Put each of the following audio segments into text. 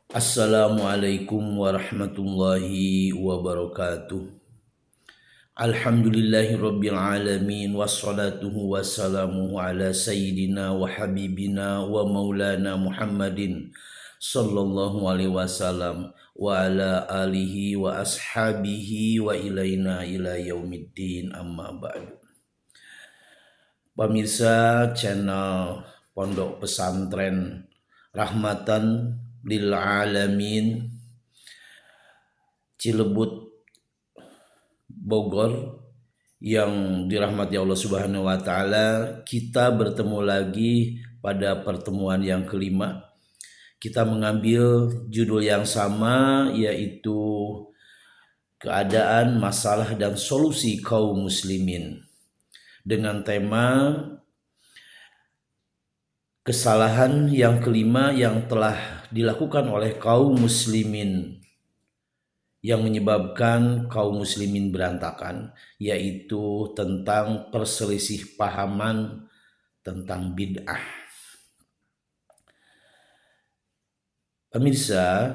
Assalamualaikum warahmatullahi wabarakatuh. Alhamdulillahi rabbil alamin wassalatuhu wassalamu ala sayyidina wa habibina wa maulana Muhammadin sallallahu alaihi wasallam wa ala alihi wa ashabihi wa ilaina ila yaumiddin amma ba'du. Pemirsa channel Pondok Pesantren Rahmatan lil Alamin Cilebut Bogor yang dirahmati Allah Subhanahu wa taala, kita bertemu lagi pada pertemuan yang kelima. Kita mengambil judul yang sama, yaitu keadaan, masalah dan solusi kaum muslimin, dengan tema kesalahan yang kelima yang telah dilakukan oleh kaum muslimin yang menyebabkan kaum muslimin berantakan, yaitu tentang perselisih pahaman tentang bid'ah. Pemirsa,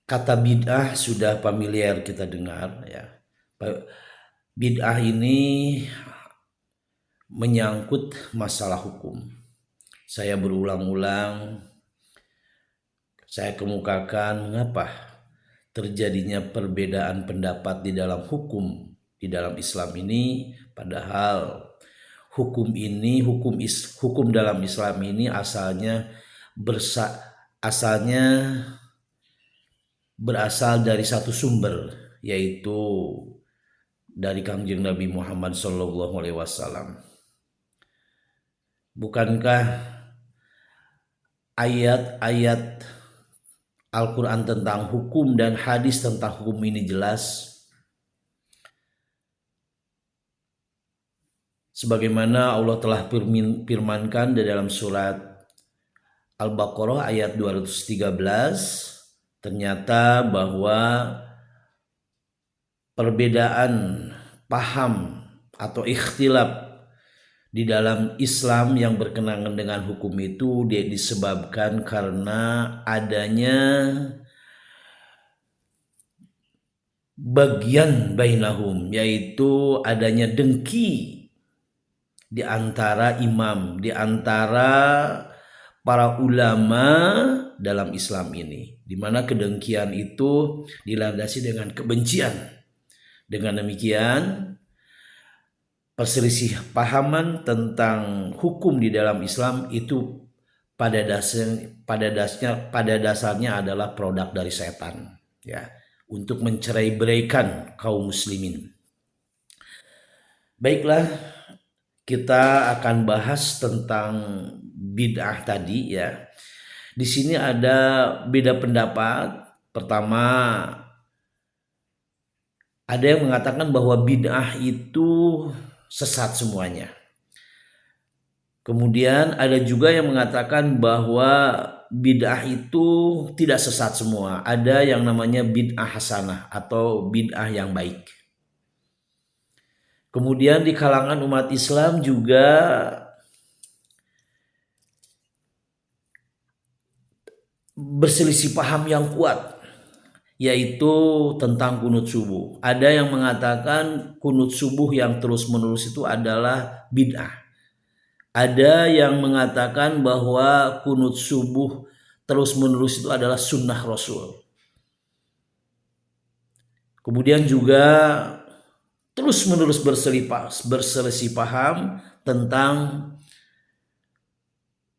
kata bid'ah sudah familiar kita dengar ya. Bid'ah ini menyangkut masalah hukum. Saya berulang-ulang saya kemukakan mengapa terjadinya perbedaan pendapat di dalam hukum di dalam Islam ini, padahal hukum dalam Islam ini asalnya berasal dari satu sumber, yaitu dari Kangjeng Nabi Muhammad SAW. Bukankah ayat-ayat Al-Quran tentang hukum dan hadis tentang hukum ini jelas? Sebagaimana Allah telah firmankan di dalam surat Al-Baqarah ayat 213, ternyata bahwa perbedaan paham atau ikhtilaf di dalam Islam yang berkenaan dengan hukum itu dia disebabkan karena adanya bagian bainahum, yaitu adanya dengki di antara imam, di antara para ulama dalam Islam ini, di mana kedengkian itu dilandasi dengan kebencian. Dengan demikian, perselisih pahaman tentang hukum di dalam Islam itu pada dasarnya adalah produk dari setan, ya, untuk mencerai-beraikan kaum muslimin. Baiklah, kita akan bahas tentang bid'ah tadi ya. Di sini ada beda pendapat. Pertama, ada yang mengatakan bahwa bid'ah itu sesat semuanya. Kemudian ada juga yang mengatakan bahwa bid'ah itu tidak sesat semua. Ada yang namanya bid'ah hasanah atau bid'ah yang baik. Kemudian di kalangan umat Islam juga berselisih paham yang kuat, yaitu tentang kunut subuh. Ada yang mengatakan kunut subuh yang terus-menerus itu adalah bid'ah. Ada yang mengatakan bahwa kunut subuh terus-menerus itu adalah sunnah Rasul. Kemudian juga terus-menerus berselisih paham tentang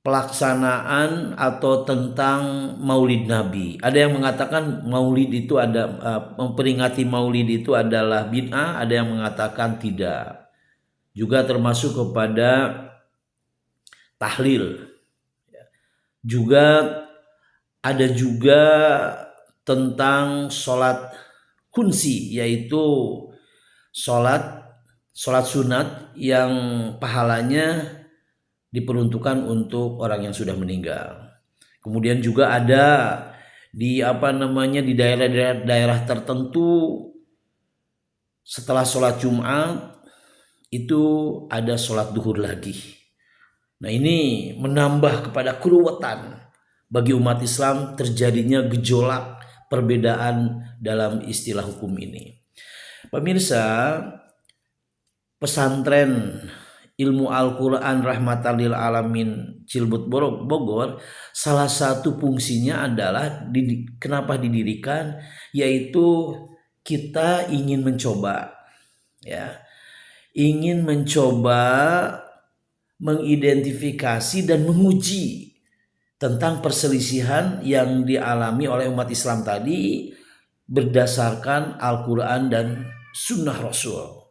pelaksanaan atau tentang Maulid Nabi. Ada yang mengatakan Maulid itu memperingati Maulid itu adalah bid'ah, ada yang mengatakan tidak. Juga termasuk kepada tahlil. Juga ada juga tentang sholat kunsi, yaitu sholat sunat yang pahalanya diperuntukkan untuk orang yang sudah meninggal. Kemudian juga ada di daerah tertentu setelah sholat Jumat itu ada sholat duhur lagi. Nah, ini menambah kepada keruwetan, bagi umat Islam terjadinya gejolak perbedaan dalam istilah hukum ini. Pemirsa, pesantren ilmu Al-Quran Rahmatan lil Alamin Cilebut Bogor, salah satu fungsinya adalah kenapa didirikan, yaitu kita ingin mencoba, ya, ingin mencoba mengidentifikasi dan menguji tentang perselisihan yang dialami oleh umat Islam tadi berdasarkan Al-Quran dan Sunnah Rasul.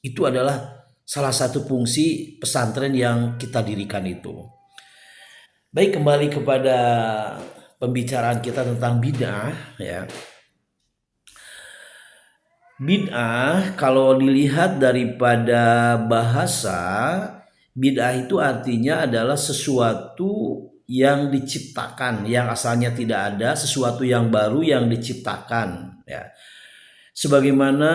Itu adalah salah satu fungsi pesantren yang kita dirikan itu. Baik, kembali kepada pembicaraan kita tentang bid'ah, ya. Bid'ah kalau dilihat daripada bahasa, bid'ah itu artinya adalah sesuatu yang diciptakan, yang asalnya tidak ada, sesuatu yang baru yang diciptakan, ya. Sebagaimana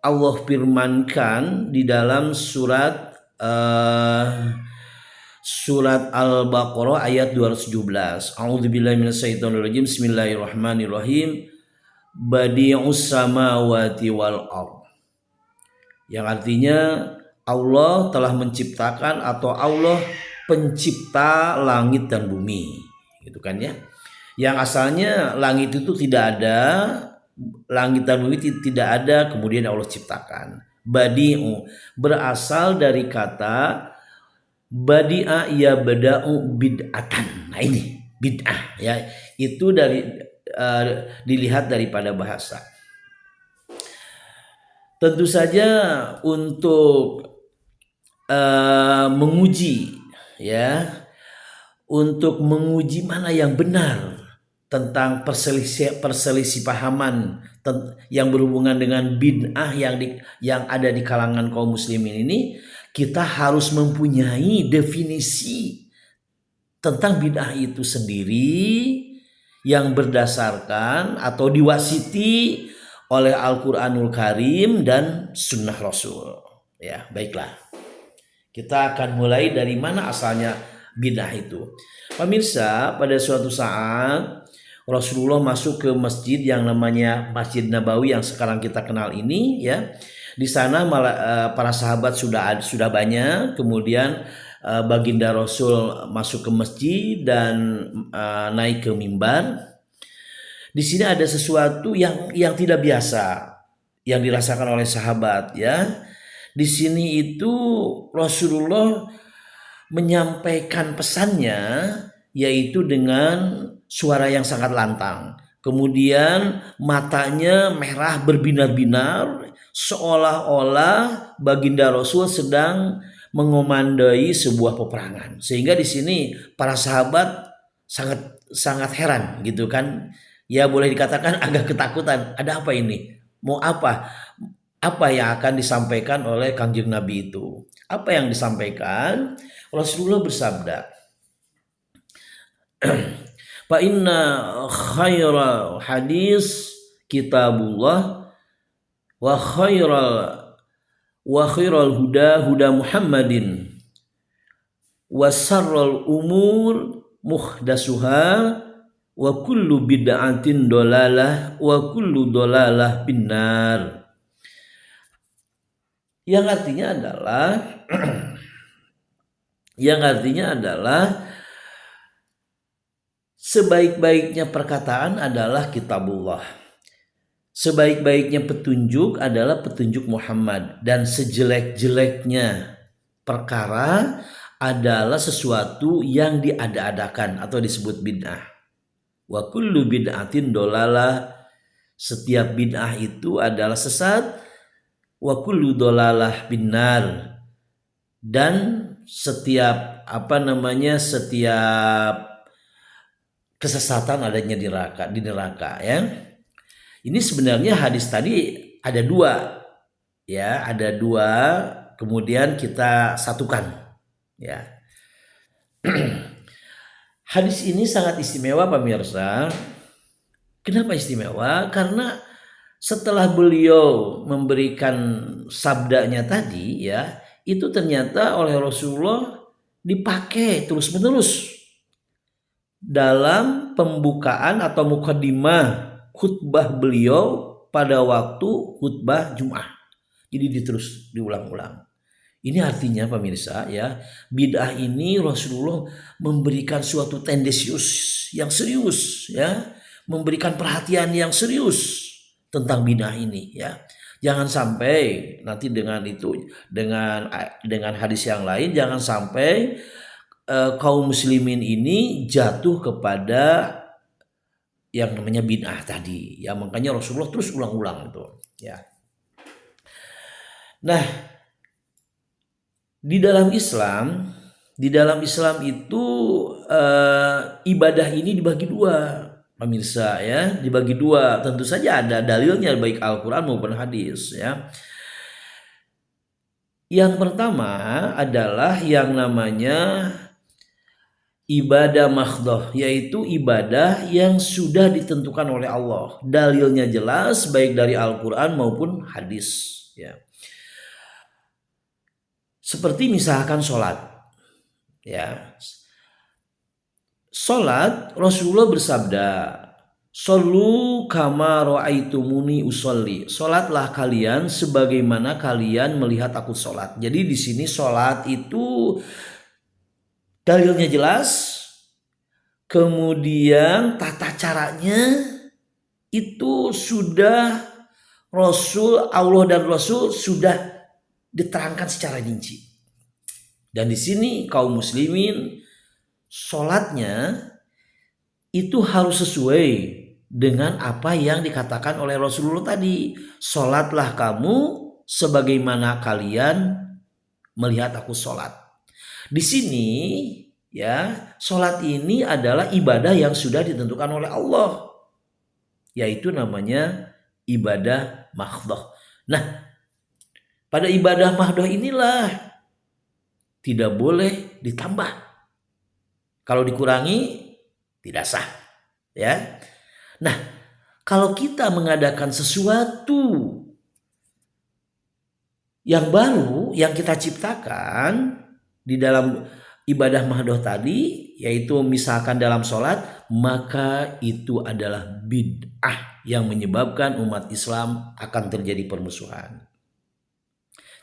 Allah firmankan di dalam surat Al-Baqarah ayat 217. A'udzubillahi minasyaitonirrajim. Bismillahirrahmanirrahim. Badi'us samawati wal ardh. Yang artinya Allah telah menciptakan atau Allah pencipta langit dan bumi, gitu kan ya. Yang asalnya langit itu tidak ada, langit dan bumi tidak ada, kemudian Allah ciptakan. Badi'u berasal dari kata badi'a ya bada'u bid'atan. Nah ini bid'ah, ya, itu dari dilihat daripada bahasa. Tentu saja untuk menguji, ya, untuk menguji mana yang benar tentang perselisih pahaman yang berhubungan dengan bid'ah yang ada di kalangan kaum muslimin ini, kita harus mempunyai definisi tentang bid'ah itu sendiri yang berdasarkan atau diwasiti oleh Al-Quranul Karim dan Sunnah Rasul. Ya, baiklah. Kita akan mulai dari mana asalnya bid'ah itu. Pemirsa, pada suatu saat Rasulullah masuk ke masjid yang namanya Masjid Nabawi yang sekarang kita kenal ini, ya. Di sana para sahabat sudah banyak. Kemudian baginda Rasul masuk ke masjid dan naik ke mimbar. Di sini ada sesuatu yang tidak biasa yang dirasakan oleh sahabat, ya. Di sini itu Rasulullah menyampaikan pesannya yaitu dengan suara yang sangat lantang. Kemudian matanya merah berbinar-binar seolah-olah baginda Rasul sedang mengomandai sebuah peperangan. Sehingga di sini para sahabat sangat heran, gitu kan. Ya, boleh dikatakan agak ketakutan. Ada apa ini? Mau apa? Apa yang akan disampaikan oleh Kanjeng Nabi itu? Apa yang disampaikan? Rasulullah bersabda, fa inna khairal hadis kitabullah wa khairal huda Muhammadin wa sarral umur muhdasuha wa kullu bid'atin dolalah wa kullu dolalah binnar. Yang artinya adalah sebaik-baiknya perkataan adalah kitabullah. Sebaik-baiknya petunjuk adalah petunjuk Muhammad. Dan sejelek-jeleknya perkara adalah sesuatu yang diada-adakan atau disebut bid'ah. Wa kullu bid'atin dolalah. Setiap bid'ah itu adalah sesat. Wa kullu dolalah binnar. Dan setiap kesesatan adanya di neraka, ya. Ini sebenarnya hadis tadi ada dua, ya, kemudian kita satukan, ya. Hadis ini sangat istimewa, pemirsa. Kenapa istimewa? Karena setelah beliau memberikan sabdanya tadi, ya, itu ternyata oleh Rasulullah dipakai terus-menerus. dalam pembukaan atau mukadimah khutbah beliau pada waktu khutbah Jumat. Jadi terus diulang-ulang. Ini artinya pemirsa ya, bid'ah ini Rasulullah memberikan suatu tendensius yang serius ya, memberikan perhatian yang serius tentang bid'ah ini ya. Jangan sampai nanti dengan itu dengan hadis yang lain jangan sampai kaum muslimin ini jatuh kepada yang namanya bid'ah tadi ya, makanya Rasulullah terus ulang-ulang itu ya. Nah, di dalam Islam itu ibadah ini dibagi dua, pemirsa ya, dibagi dua. Tentu saja ada dalilnya baik Al-Qur'an maupun hadis ya. Yang pertama adalah yang namanya ibadah mahdhah, yaitu ibadah yang sudah ditentukan oleh Allah. Dalilnya jelas baik dari Al-Qur'an maupun hadis ya. Seperti misalkan sholat ya. Sholat Rasulullah bersabda, "Shollu kama ra'aitumuni usolli." Sholatlah kalian sebagaimana kalian melihat aku sholat. Jadi di sini sholat itu dalilnya jelas. Kemudian tata caranya itu sudah Allah dan Rasul sudah diterangkan secara rinci. Dan di sini kaum muslimin sholatnya itu harus sesuai dengan apa yang dikatakan oleh Rasulullah tadi. Sholatlah kamu sebagaimana kalian melihat aku sholat. Di sini ya, sholat ini adalah ibadah yang sudah ditentukan oleh Allah, yaitu namanya ibadah mahdhah. Nah, pada ibadah mahdhah inilah tidak boleh ditambah. Kalau dikurangi tidak sah, ya. Nah, kalau kita mengadakan sesuatu yang baru yang kita ciptakan di dalam ibadah mahdhah tadi, yaitu misalkan dalam sholat, maka itu adalah bid'ah yang menyebabkan umat Islam akan terjadi permusuhan.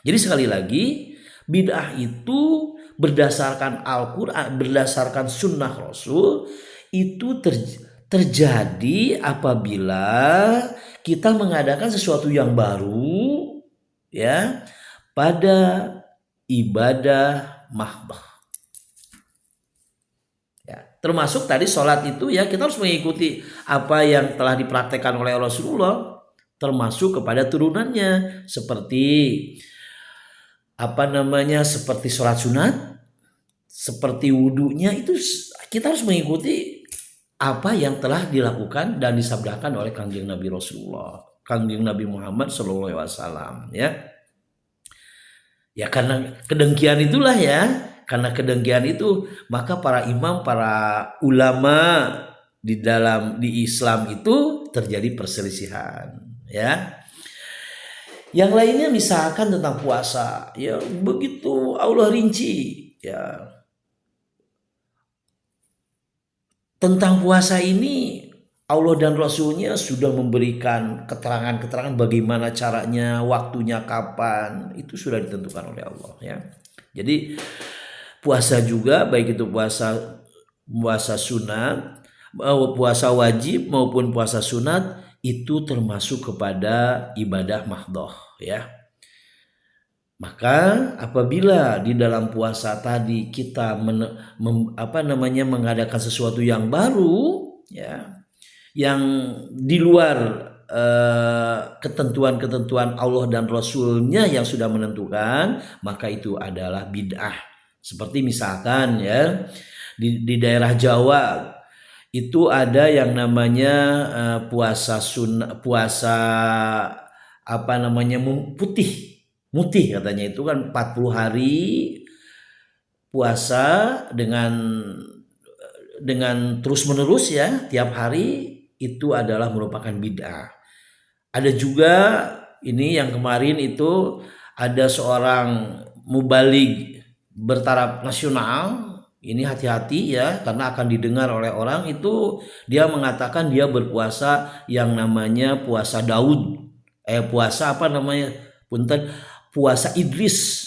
Jadi sekali lagi, bid'ah itu berdasarkan Al-Quran, berdasarkan sunnah Rasul, itu terjadi apabila kita mengadakan sesuatu yang baru ya pada ibadah mahdhah. Ya, termasuk tadi sholat itu ya, kita harus mengikuti apa yang telah dipraktekkan oleh Rasulullah, termasuk kepada turunannya, seperti seperti sholat sunat, seperti wudhunya, itu kita harus mengikuti apa yang telah dilakukan dan disabdakan oleh Kangjeng Nabi Rasulullah, Kangjeng Nabi Muhammad SAW ya. Ya karena kedengkian itulah ya, karena kedengkian itu maka para imam, para ulama di Islam itu terjadi perselisihan ya. Yang lainnya misalkan tentang puasa, ya begitu Allah rinci ya tentang puasa ini, Allah dan Rasulnya sudah memberikan keterangan-keterangan bagaimana caranya, waktunya kapan, itu sudah ditentukan oleh Allah ya. Jadi puasa juga, baik itu puasa sunat, puasa wajib maupun puasa sunat, itu termasuk kepada ibadah mahdhah ya. Maka apabila di dalam puasa tadi kita mengadakan sesuatu yang baru ya, yang di luar ketentuan-ketentuan Allah dan Rasulnya yang sudah menentukan, maka itu adalah bid'ah. Seperti misalkan ya di daerah Jawa itu ada yang namanya puasa mutih katanya, itu kan 40 hari puasa dengan terus menerus ya, tiap hari, itu adalah merupakan bid'ah. Ada juga ini yang kemarin itu ada seorang mubaligh bertaraf nasional Ini hati-hati ya, karena akan didengar oleh orang itu. Dia mengatakan dia berpuasa yang namanya puasa Daud. Puasa apa namanya? Punten, puasa Idris.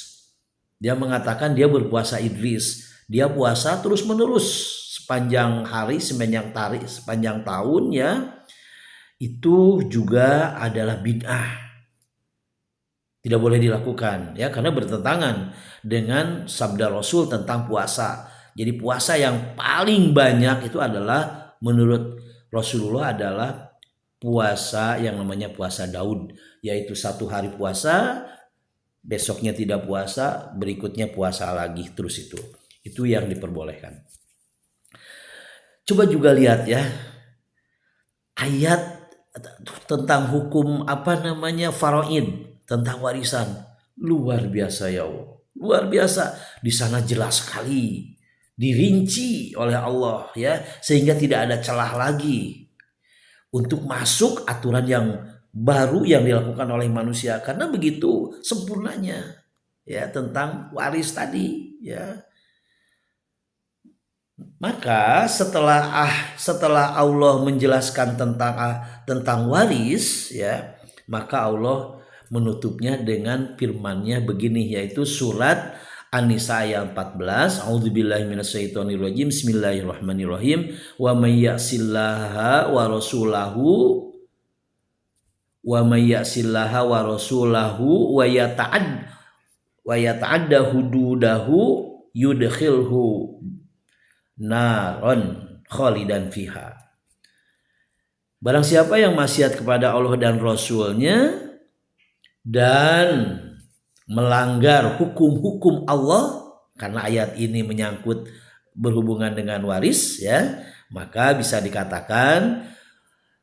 Dia mengatakan dia berpuasa Idris. Dia puasa terus menerus sepanjang hari, sepanjang tahun ya. Itu juga adalah bid'ah. Tidak boleh dilakukan ya, karena bertentangan dengan sabda Rasul tentang puasa. Jadi puasa yang paling banyak itu adalah menurut Rasulullah adalah puasa yang namanya puasa Daud, yaitu 1 hari puasa, besoknya tidak puasa, berikutnya puasa lagi, terus itu yang diperbolehkan. Coba juga lihat ya ayat tentang hukum faraid, tentang warisan, luar biasa ya Allah, luar biasa. Di sana jelas sekali dirinci oleh Allah ya, sehingga tidak ada celah lagi untuk masuk aturan yang baru yang dilakukan oleh manusia, karena begitu sempurnanya ya tentang waris tadi ya. Maka setelah Allah menjelaskan tentang waris ya, maka Allah menutupnya dengan firman-Nya begini, yaitu surat An-Nisa ayat 14. A'udzubillahi minasyaitonirrajim. Bismillahirrahmanirrahim. Wa may ya'sillaha wa rasulahu wa yata'adda hududahu yudkhilhu naron khalidan fiha. Barang siapa yang maksiat kepada Allah dan Rasulnya dan melanggar hukum-hukum Allah, karena ayat ini menyangkut berhubungan dengan waris ya, maka bisa dikatakan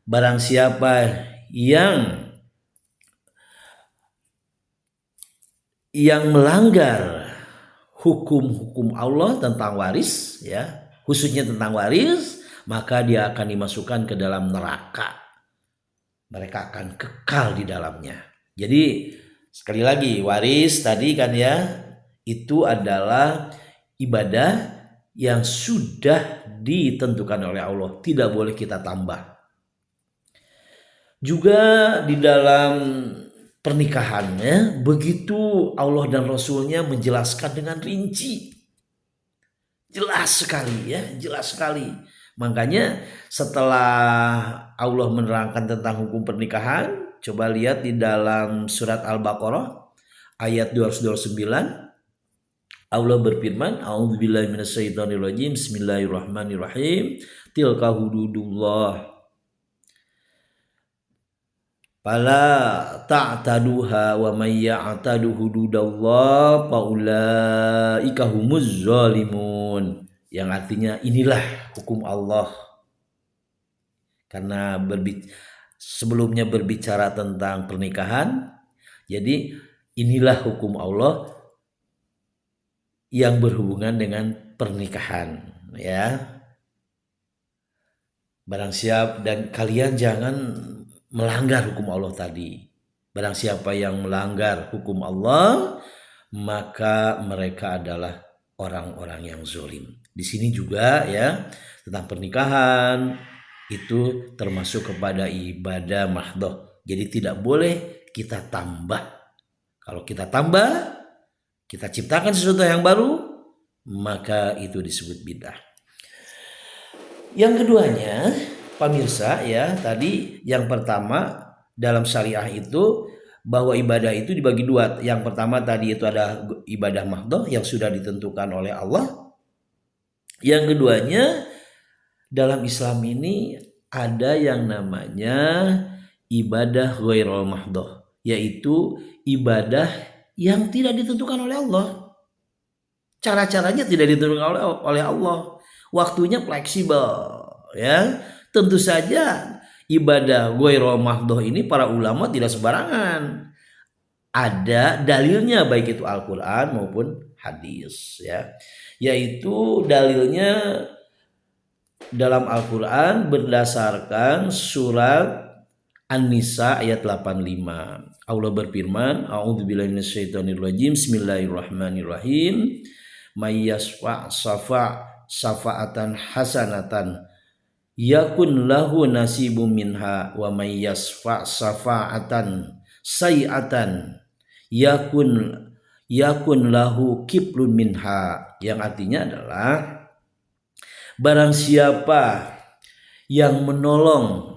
barang siapa yang melanggar hukum-hukum Allah tentang waris ya, khususnya tentang waris, maka dia akan dimasukkan ke dalam neraka. Mereka akan kekal di dalamnya. Jadi sekali lagi, waris tadi kan ya, itu adalah ibadah yang sudah ditentukan oleh Allah, tidak boleh kita tambah. Juga di dalam pernikahan ya, begitu Allah dan Rasulnya menjelaskan dengan rinci, jelas sekali ya, jelas sekali. Makanya setelah Allah menerangkan tentang hukum pernikahan, coba lihat di dalam surat Al-Baqarah ayat 229. Allah berfirman, A'udzubillahi minasyaitonirrajim. Bismillahirrahmanirrahim. Tilka hududullah fala ta'taduha wa may ya'tadu hududallah faulaika humuz zalimun. Yang artinya inilah hukum Allah. Karena sebelumnya berbicara tentang pernikahan, jadi inilah hukum Allah yang berhubungan dengan pernikahan ya. Barang siapa, dan kalian jangan melanggar hukum Allah tadi. Barang siapa yang melanggar hukum Allah, maka mereka adalah orang-orang yang zalim. Di sini juga ya tentang pernikahan itu termasuk kepada ibadah mahdoh. Jadi tidak boleh kita tambah. Kalau kita tambah, kita ciptakan sesuatu yang baru, maka itu disebut bid'ah. Yang keduanya, pemirsa ya, tadi yang pertama dalam syariah itu bahwa ibadah itu dibagi dua. Yang pertama tadi itu ada ibadah mahdoh yang sudah ditentukan oleh Allah. Yang keduanya, dalam Islam ini ada yang namanya ibadah ghairul mahdoh, yaitu ibadah yang tidak ditentukan oleh Allah. Cara-caranya tidak ditentukan oleh Allah. Waktunya fleksibel ya. Tentu saja ibadah ghairul mahdoh ini para ulama tidak sembarangan. Ada dalilnya, baik itu Al-Quran maupun hadis ya. Yaitu dalilnya dalam Al-Quran berdasarkan surat An-Nisa ayat 85. Allah berfirman, A'udzubillahi minasyaitonirrajim. Bismillahirrahmanirrahim. mayyasfa safa'atan hasanatan yakun lahu nasibum minha wa mayyasfa safa'atan sayi'atan yakun lahu kiplun minha, yang artinya adalah barang siapa yang menolong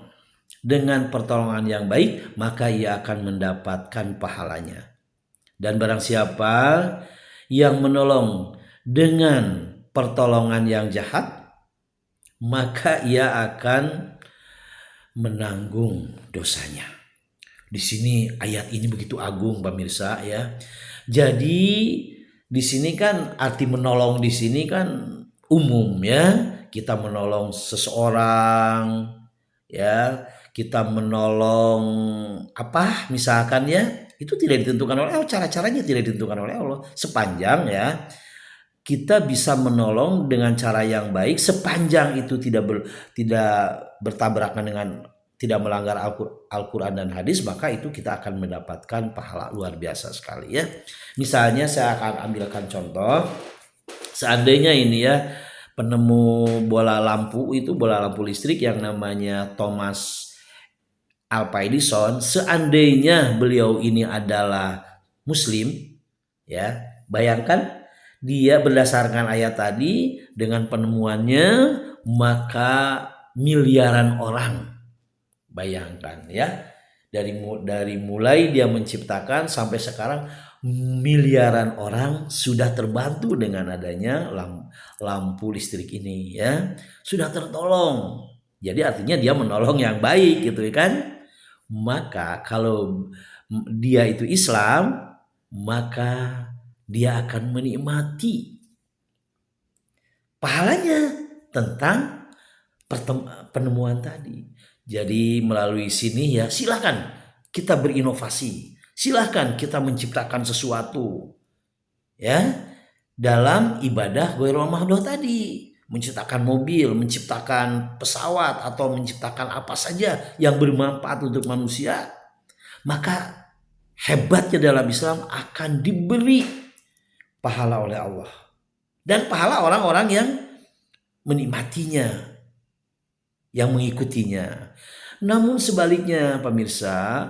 dengan pertolongan yang baik maka ia akan mendapatkan pahalanya, dan barang siapa yang menolong dengan pertolongan yang jahat maka ia akan menanggung dosanya. Di sini ayat ini begitu agung pemirsa ya. Jadi di sini kan arti menolong di sini kan umum ya. Kita menolong seseorang ya, kita menolong apa misalkan ya, itu tidak ditentukan oleh Allah, cara-caranya tidak ditentukan oleh Allah, sepanjang ya kita bisa menolong dengan cara yang baik, sepanjang itu tidak bertabrakan dengan, tidak melanggar Al-Quran dan hadis, maka itu kita akan mendapatkan pahala luar biasa sekali ya. Misalnya saya akan ambilkan contoh, seandainya ini ya penemu bola lampu listrik yang namanya Thomas Alva Edison, seandainya beliau ini adalah muslim ya, bayangkan dia berdasarkan ayat tadi dengan penemuannya maka miliaran orang, bayangkan ya, dari mulai dia menciptakan sampai sekarang miliaran orang sudah terbantu dengan adanya lampu listrik ini ya, sudah tertolong. Jadi artinya dia menolong yang baik gitu kan. Maka kalau dia itu Islam maka dia akan menikmati pahalanya tentang penemuan tadi. Jadi melalui sini ya silahkan kita berinovasi, silahkan kita menciptakan sesuatu ya dalam ibadah ghairul mahdoh tadi, menciptakan mobil, menciptakan pesawat, atau menciptakan apa saja yang bermanfaat untuk manusia, maka hebatnya dalam Islam akan diberi pahala oleh Allah dan pahala orang-orang yang menikmatinya, yang mengikutinya. Namun sebaliknya pemirsa,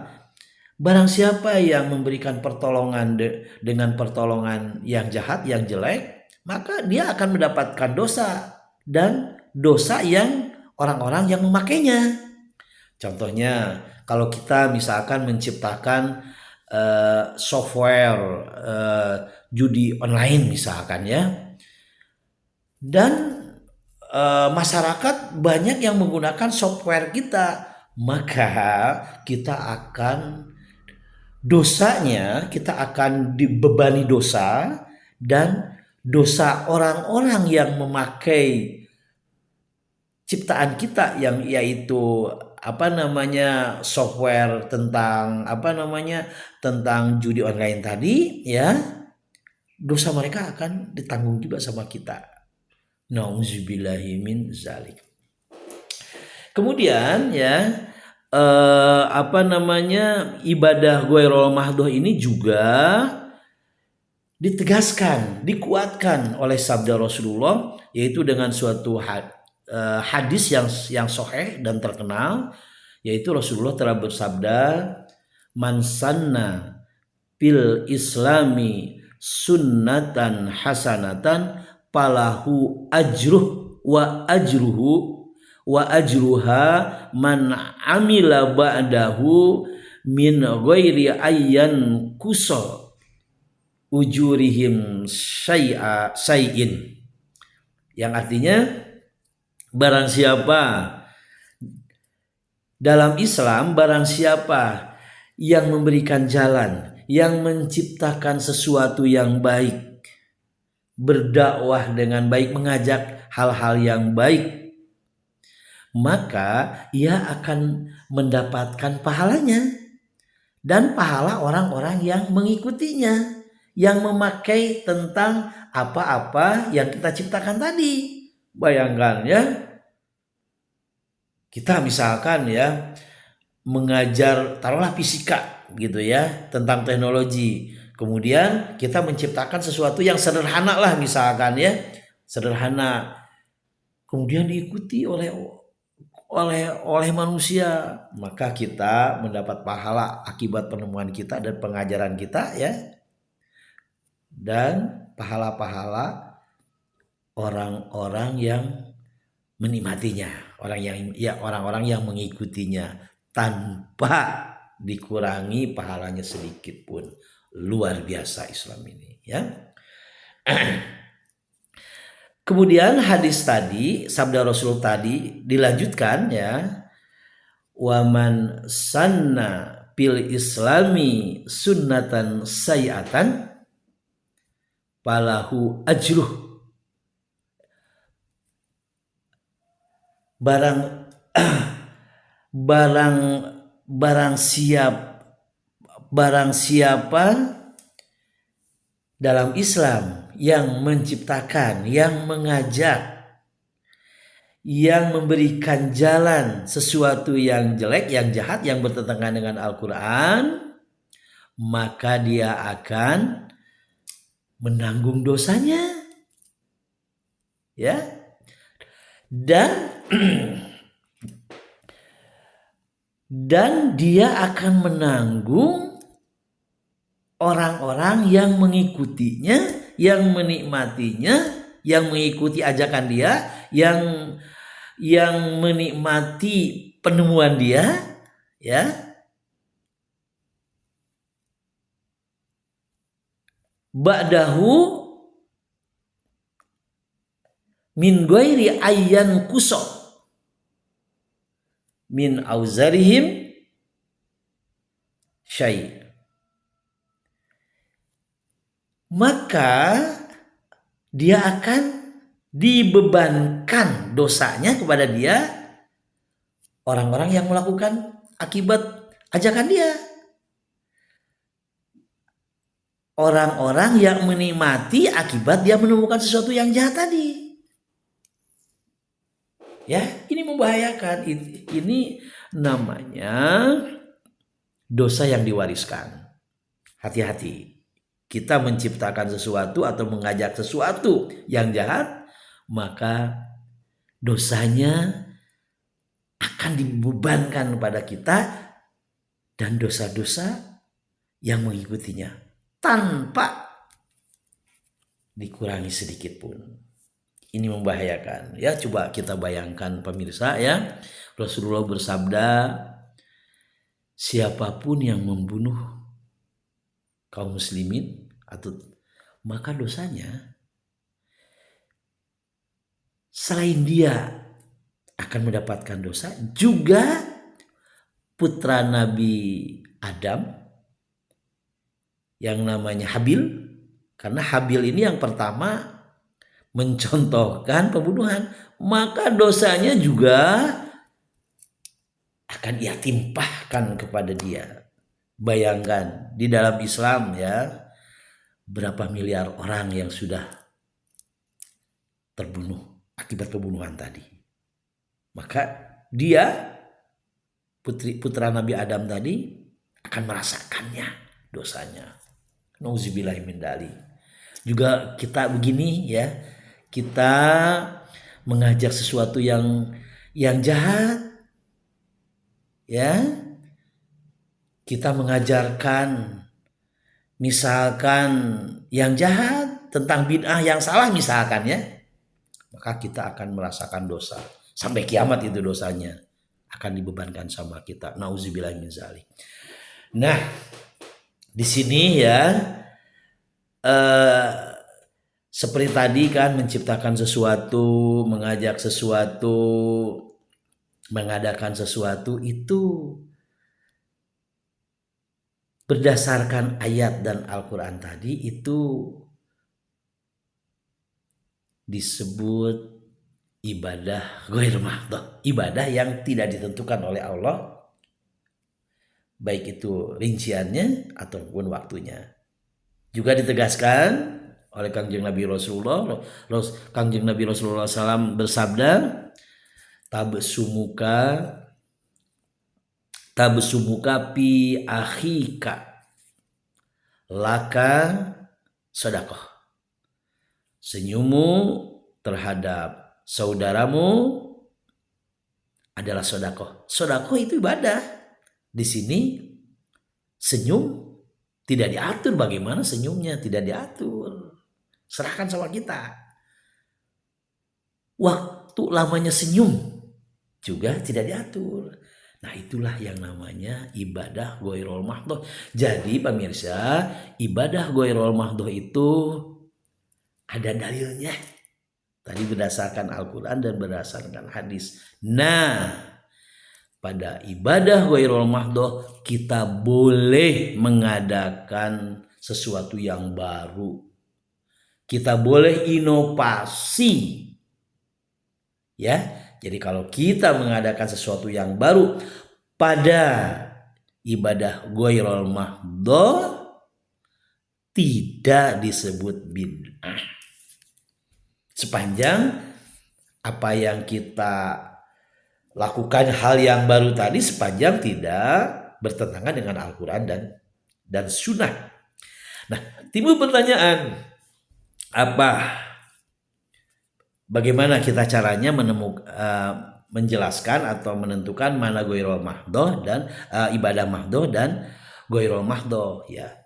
barang siapa yang memberikan pertolongan dengan pertolongan yang jahat, yang jelek, maka dia akan mendapatkan dosa, dan dosa yang orang-orang yang memakainya. Contohnya kalau kita misalkan menciptakan software judi online misalkan ya, dan masyarakat banyak yang menggunakan software kita, maka kita akan dosanya, kita akan dibebani dosa, dan dosa orang-orang yang memakai ciptaan kita yang yaitu software tentang tentang judi online tadi ya, dosa mereka akan ditanggung juga sama kita. Nauzubillahi min zalik. Kemudian ya ibadah ghairul mahdoh ini juga ditegaskan, dikuatkan oleh sabda Rasulullah, yaitu dengan suatu hadis yang sahih dan terkenal, yaitu Rasulullah telah bersabda, man sanna fil islami sunnatan hasanatan falahu ajruh wa ajruha man amila ba'dahu min ghairi ayyan kusal ujurihim syai'in, yang artinya barang siapa dalam Islam, barang siapa yang memberikan jalan, yang menciptakan sesuatu yang baik, berdakwah dengan baik, mengajak hal-hal yang baik, maka ia akan mendapatkan pahalanya dan pahala orang-orang yang mengikutinya, yang memakai tentang apa-apa yang kita ciptakan tadi. Bayangkan ya, kita misalkan ya mengajar taruhlah fisika gitu ya, tentang teknologi, Kemudian kita menciptakan sesuatu yang sederhana lah misalkan ya, sederhana. Kemudian diikuti oleh manusia, maka kita mendapat pahala akibat penemuan kita dan pengajaran kita ya, dan pahala-pahala orang-orang yang menikmatinya, orang-orang yang mengikutinya tanpa dikurangi pahalanya sedikit pun. Luar biasa Islam ini ya. Kemudian hadis tadi, sabda Rasul tadi dilanjutkan ya. Waman sanna fil islami sunnatan sayyatan falahu ajruh. Barang siapa dalam Islam yang menciptakan, yang mengajak, yang memberikan jalan sesuatu yang jelek, yang jahat, yang bertentangan dengan Al-Quran, maka dia akan menanggung dosanya ya, dan dia akan menanggung orang-orang yang mengikutinya, yang menikmatinya, yang mengikuti ajakan dia, yang menikmati penemuan dia ya. Ba'dahu min ghairi ayyan kuso min auzarihim syai'. Maka dia akan dibebankan dosanya kepada dia, orang-orang yang melakukan akibat ajakan dia, orang-orang yang menikmati akibat dia menemukan sesuatu yang jahat tadi ya. Ini membahayakan. Ini namanya dosa yang diwariskan. Hati-hati. Kita menciptakan sesuatu atau mengajak sesuatu yang jahat, maka dosanya akan dibebankan kepada kita dan dosa-dosa yang mengikutinya tanpa dikurangi sedikit pun. Ini membahayakan ya. Coba kita bayangkan pemirsa ya, Rasulullah bersabda, siapapun yang membunuh kaum muslimin maka dosanya selain dia akan mendapatkan dosa, juga putra Nabi Adam yang namanya Habil, karena Habil ini yang pertama mencontohkan pembunuhan, maka dosanya juga akan ia timpahkan kepada dia. Bayangkan di dalam Islam ya, berapa miliar orang yang sudah terbunuh akibat pembunuhan tadi. Maka dia, putra Nabi Adam tadi, akan merasakannya dosanya. Nauzubillahi min dzalik. Juga kita begini ya, kita mengajak sesuatu yang jahat ya, kita mengajarkan misalkan yang jahat tentang bid'ah yang salah misalkan ya, maka kita akan merasakan dosa sampai kiamat. Itu dosanya akan dibebankan sama kita. Nauzubillahi min dzalik. Nah, di sini ya seperti tadi kan, menciptakan sesuatu, mengajak sesuatu, mengadakan sesuatu itu berdasarkan ayat dan Al-Quran tadi, itu disebut ibadah ghair mahdhah, ibadah yang tidak ditentukan oleh Allah, baik itu rinciannya ataupun waktunya. Juga ditegaskan oleh Kangjeng Nabi Rasulullah SAW bersabda, tabsumuka pi akhika laka sodakoh. Senyummu terhadap saudaramu adalah sodakoh. Sodakoh itu ibadah. Di sini senyum tidak diatur, bagaimana senyumnya tidak diatur. Serahkan sama kita. Waktu lamanya senyum juga tidak diatur. Nah, itulah yang namanya ibadah ghairul mahdhah. Jadi pemirsa, ibadah ghairul mahdhah itu ada dalilnya. Tadi berdasarkan Al-Quran dan berdasarkan hadis. Nah, pada ibadah ghairul mahdhah kita boleh mengadakan sesuatu yang baru. Kita boleh inovasi. Ya, jadi kalau kita mengadakan sesuatu yang baru pada ibadah ghairul mahdhah tidak disebut bid'ah. Sepanjang apa yang kita lakukan hal yang baru tadi sepanjang tidak bertentangan dengan Al-Quran dan Sunnah. Nah, timbul pertanyaan, bagaimana kita caranya menjelaskan atau menentukan mana ghairul mahdhah dan ibadah mahdhah dan ghairul mahdhah, ya.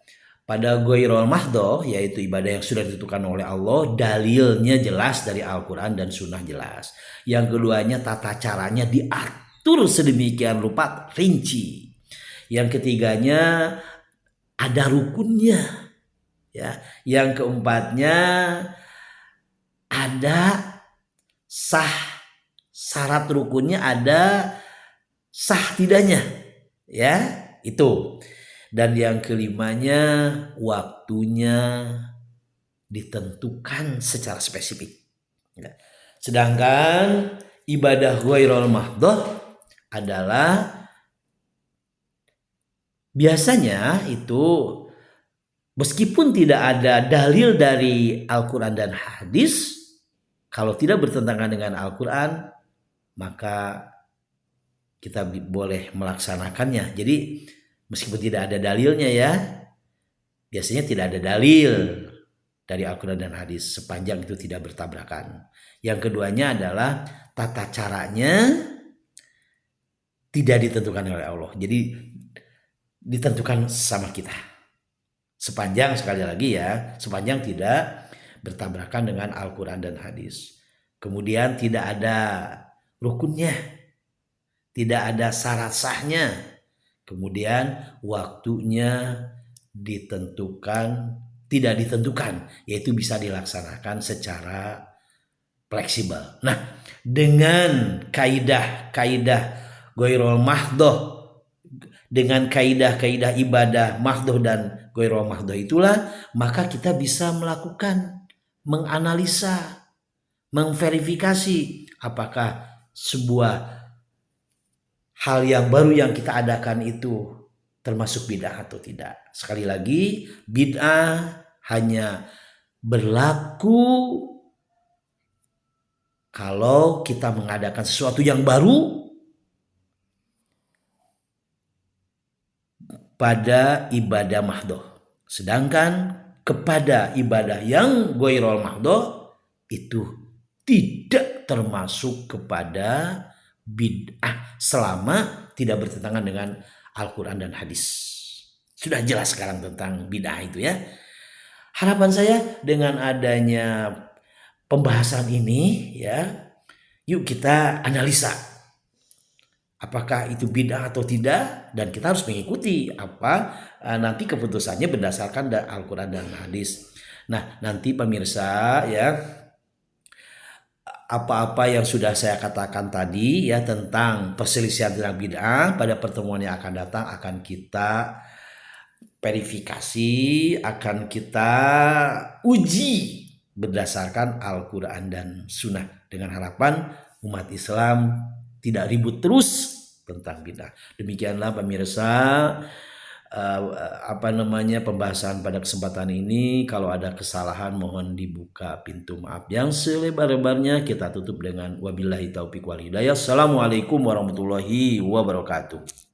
Pada ghairul mahdhah, yaitu ibadah yang sudah ditentukan oleh Allah, dalilnya jelas dari Al-Quran dan Sunnah jelas. Yang keduanya tata caranya diatur sedemikian rupa rinci. Yang ketiganya ada rukunnya, ya. Yang keempatnya ada syarat rukunnya, ada sah tidaknya, ya, itu. Dan yang kelimanya waktunya ditentukan secara spesifik. Sedangkan ibadah ghairul mahdhah adalah biasanya itu meskipun tidak ada dalil dari Al-Quran dan hadis, kalau tidak bertentangan dengan Al-Quran maka kita boleh melaksanakannya. Jadi meskipun tidak ada dalilnya, ya, biasanya tidak ada dalil dari Al-Quran dan hadis sepanjang itu tidak bertabrakan. Yang keduanya adalah tata caranya tidak ditentukan oleh Allah. Jadi ditentukan sama kita. Sepanjang, sekali lagi ya, sepanjang tidak bertabrakan dengan Al-Quran dan hadis. Kemudian tidak ada rukunnya, tidak ada syarat sahnya. Kemudian waktunya tidak ditentukan, yaitu bisa dilaksanakan secara fleksibel. Nah, dengan kaidah ghairul mahdhah, dengan kaidah ibadah mahdhah dan ghairul mahdhah itulah maka kita bisa melakukan, menganalisa, memverifikasi apakah sebuah hal yang baru yang kita adakan itu termasuk bid'ah atau tidak. Sekali lagi, bid'ah hanya berlaku kalau kita mengadakan sesuatu yang baru pada ibadah mahdhah. Sedangkan kepada ibadah yang ghairul mahdhah itu tidak termasuk kepada bid'ah selama tidak bertentangan dengan Al-Quran dan hadis. Sudah jelas sekarang tentang bid'ah itu, ya. Harapan saya dengan adanya pembahasan ini, ya, yuk kita analisa apakah itu bid'ah atau tidak, dan kita harus mengikuti nanti keputusannya berdasarkan Al-Quran dan hadis. Nah, nanti pemirsa, ya, apa-apa yang sudah saya katakan tadi, ya, tentang perselisihan tentang bid'ah, pada pertemuan yang akan datang akan kita verifikasi, akan kita uji berdasarkan Al-Quran dan Sunnah, dengan harapan umat Islam tidak ribut terus tentang bid'ah. Demikianlah pemirsa pembahasan pada kesempatan ini. Kalau ada kesalahan mohon dibuka pintu maaf yang selebar-lebarnya. Kita tutup dengan wabillahi taufiq wal hidayah. Assalamualaikum warahmatullahi wabarakatuh.